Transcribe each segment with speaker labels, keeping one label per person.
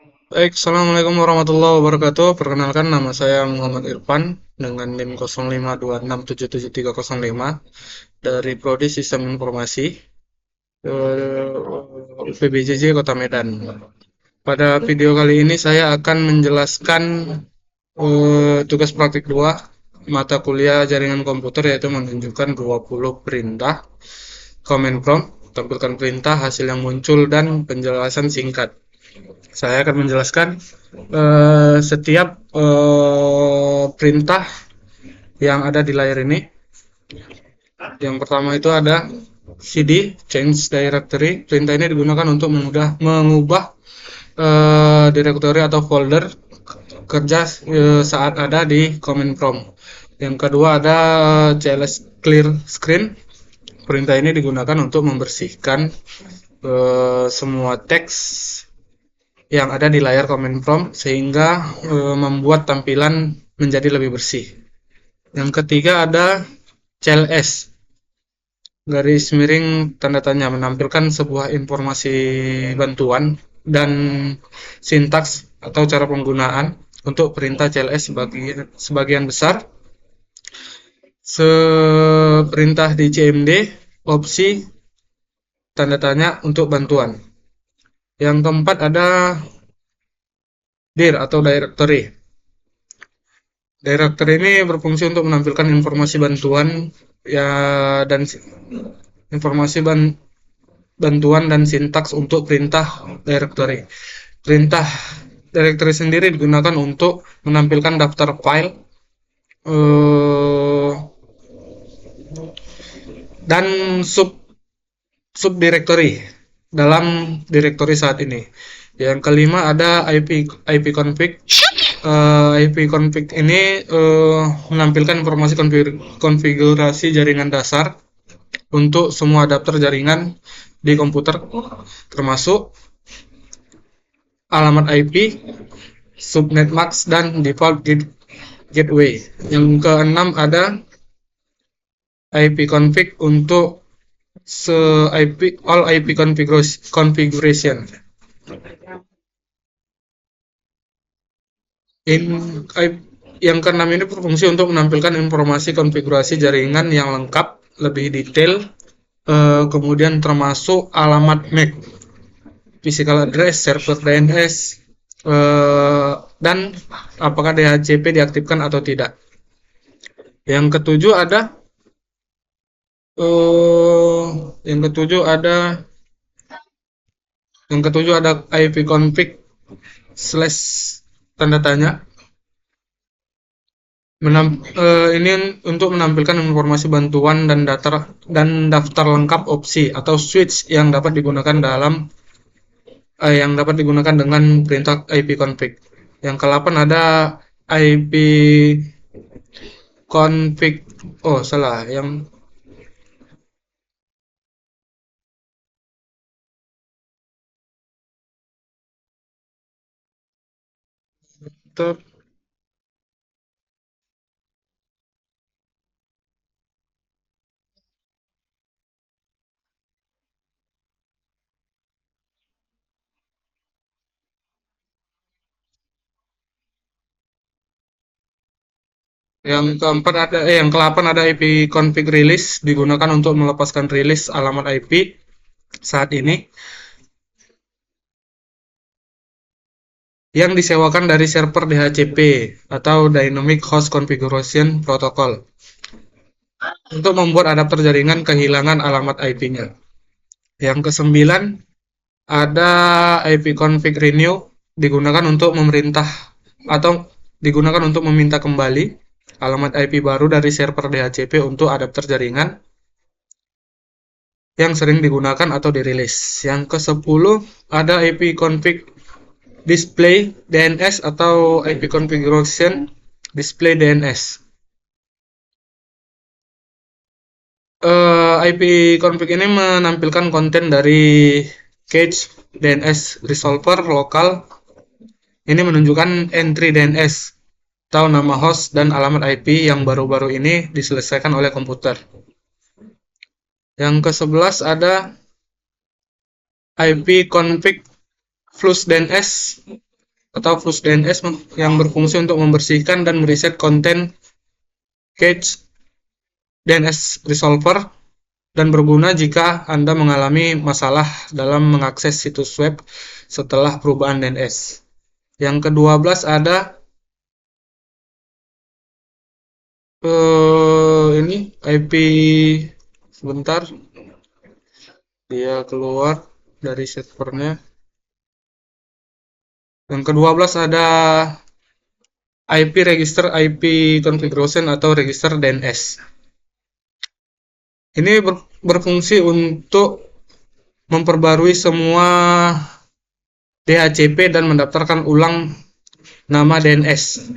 Speaker 1: Baik, Assalamualaikum warahmatullahi wabarakatuh. Perkenalkan, nama saya Muhammad Irfan dengan NIM 0526777305 dari Prodi Sistem Informasi UPBJJ Kota Medan. Pada video kali ini saya akan menjelaskan tugas praktik 2 mata kuliah jaringan komputer, yaitu menunjukkan 20 perintah, command prompt, tampilkan perintah, hasil yang muncul, dan penjelasan singkat. Saya akan menjelaskan setiap perintah yang ada di layar ini. Yang pertama itu ada cd, change directory. Perintah ini digunakan untuk mengubah directory atau folder kerja saat ada di command prompt. Yang kedua ada cls clear screen. Perintah ini digunakan untuk membersihkan semua teks yang ada di layar command prompt sehingga membuat tampilan menjadi lebih bersih. Yang ketiga ada CLS, garis miring tanda tanya, menampilkan sebuah informasi bantuan dan sintaks atau cara penggunaan untuk perintah CLS. Sebagian besar seperintah di CMD, opsi tanda tanya untuk bantuan. Yang keempat ada dir atau directory. Directory ini berfungsi untuk menampilkan informasi bantuan ya dan informasi bantuan dan sintaks untuk perintah directory. Perintah directory sendiri digunakan untuk menampilkan daftar file eh, dan subdirectory dalam directory saat ini. Yang kelima ada IP config. IP config ini menampilkan informasi konfigurasi jaringan dasar untuk semua adapter jaringan di komputer, termasuk alamat IP, subnet mask, dan default gateway. Yang keenam ada IP config untuk all IP configuration. Yang keenam ini berfungsi untuk menampilkan informasi konfigurasi jaringan yang lengkap, lebih detail, kemudian termasuk alamat MAC, physical address, server DNS, dan apakah DHCP diaktifkan atau tidak. Yang ketujuh ada IP config slash tanda tanya. Ini untuk menampilkan informasi bantuan dan daftar lengkap opsi atau switch yang dapat digunakan dengan perintah IP config. Yang ke-8 ada IP config. Oh, salah. Yang ter yang ke-8 ada IP config release, digunakan untuk melepaskan rilis alamat IP saat ini yang disewakan dari server DHCP atau Dynamic Host Configuration Protocol untuk membuat adapter jaringan kehilangan alamat IP-nya. Yang ke-9 ada IP config renew, digunakan untuk meminta kembali alamat IP baru dari server DHCP untuk adapter jaringan yang sering digunakan atau dirilis. Yang ke-10 ada IP config display DNS atau IP configuration display DNS. IP config ini menampilkan konten dari cache DNS resolver lokal. Ini menunjukkan entry DNS atau nama host dan alamat IP yang baru-baru ini diselesaikan oleh komputer. Yang ke-11 ada IP config flush DNS. atau Flush DNS yang berfungsi untuk membersihkan dan mereset konten cache DNS resolver dan berguna jika Anda mengalami masalah dalam mengakses situs web setelah perubahan DNS. Yang ke-12 ada ini IP, sebentar, dia keluar dari servernya. Yang ke-12 ada IP register IP configuration atau register DNS. Ini berfungsi untuk memperbarui semua DHCP dan mendaftarkan ulang nama DNS.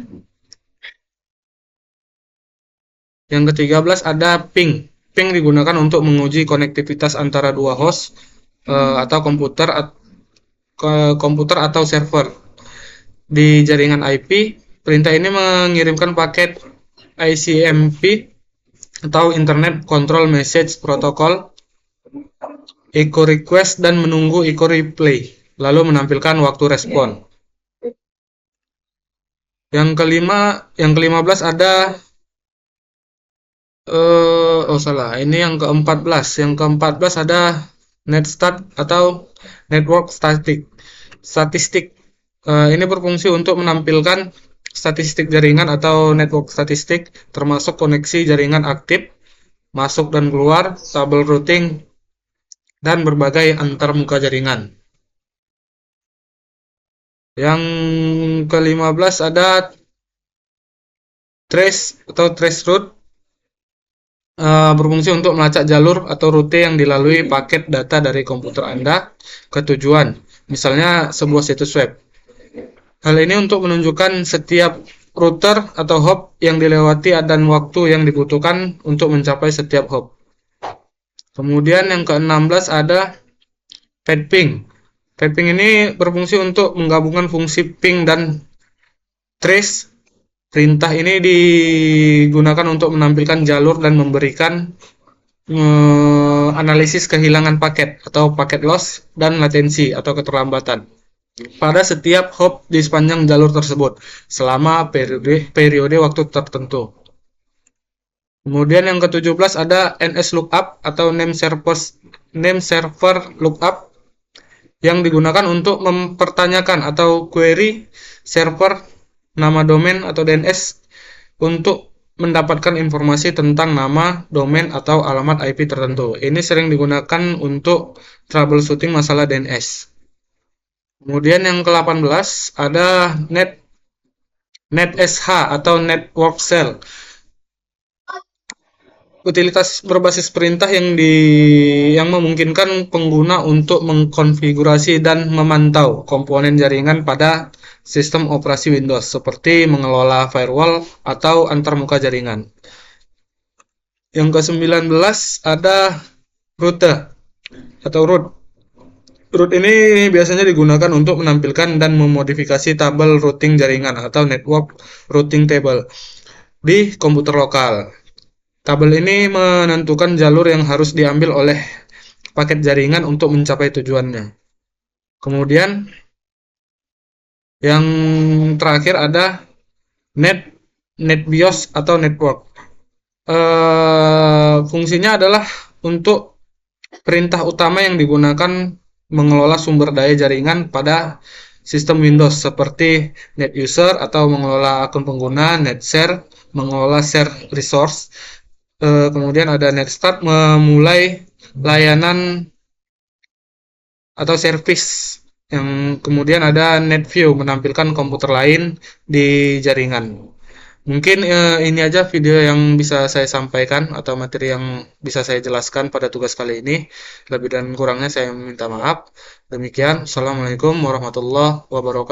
Speaker 1: Yang ke-13 ada ping. Ping digunakan untuk menguji konektivitas antara dua host atau komputer atau server di jaringan IP. Perintah ini mengirimkan paket ICMP atau Internet Control Message Protocol, echo request, dan menunggu echo replay, lalu menampilkan waktu respon. Yang ke-15 ada ini yang ke-14. Yang ke-14 ada netstat atau network statistik. Ini berfungsi untuk menampilkan statistik jaringan atau network statistik, termasuk koneksi jaringan aktif, masuk dan keluar, tabel routing, dan berbagai antarmuka jaringan. Yang ke-15 ada trace atau traceroute, berfungsi untuk melacak jalur atau rute yang dilalui paket data dari komputer Anda ke tujuan, misalnya sebuah situs web. Hal ini untuk menunjukkan setiap router atau hop yang dilewati dan waktu yang dibutuhkan untuk mencapai setiap hop. Kemudian yang ke-16 ada ping. Ping ini berfungsi untuk menggabungkan fungsi ping dan trace. Perintah ini digunakan untuk menampilkan jalur dan memberikan analisis kehilangan paket atau paket loss dan latensi atau keterlambatan pada setiap hop di sepanjang jalur tersebut selama periode waktu tertentu. Kemudian yang ke-17 ada NSLOOKUP atau name server lookup yang digunakan untuk mempertanyakan atau query server nama domain atau DNS untuk mendapatkan informasi tentang nama, domain, atau alamat IP tertentu. Ini sering digunakan untuk troubleshooting masalah DNS. Kemudian yang ke-18 ada NetSH atau Network Shell. Utilitas berbasis perintah yang memungkinkan pengguna untuk mengkonfigurasi dan memantau komponen jaringan pada sistem operasi Windows, seperti mengelola firewall atau antarmuka jaringan. Yang ke-19 ada router atau root. Root ini biasanya digunakan untuk menampilkan dan memodifikasi tabel routing jaringan atau network routing table di komputer lokal. Tabel ini menentukan jalur yang harus diambil oleh paket jaringan untuk mencapai tujuannya. Kemudian yang terakhir ada NetBIOS atau network. Fungsinya adalah untuk perintah utama yang digunakan mengelola sumber daya jaringan pada sistem Windows, seperti NetUser atau mengelola akun pengguna, NetShare mengelola share resource. Kemudian ada NetStart memulai layanan atau service. Yang kemudian ada NetView menampilkan komputer lain di jaringan. Mungkin ini aja video yang bisa saya sampaikan atau materi yang bisa saya jelaskan pada tugas kali ini. Lebih dan kurangnya saya minta maaf. Demikian, Assalamualaikum warahmatullahi wabarakatuh.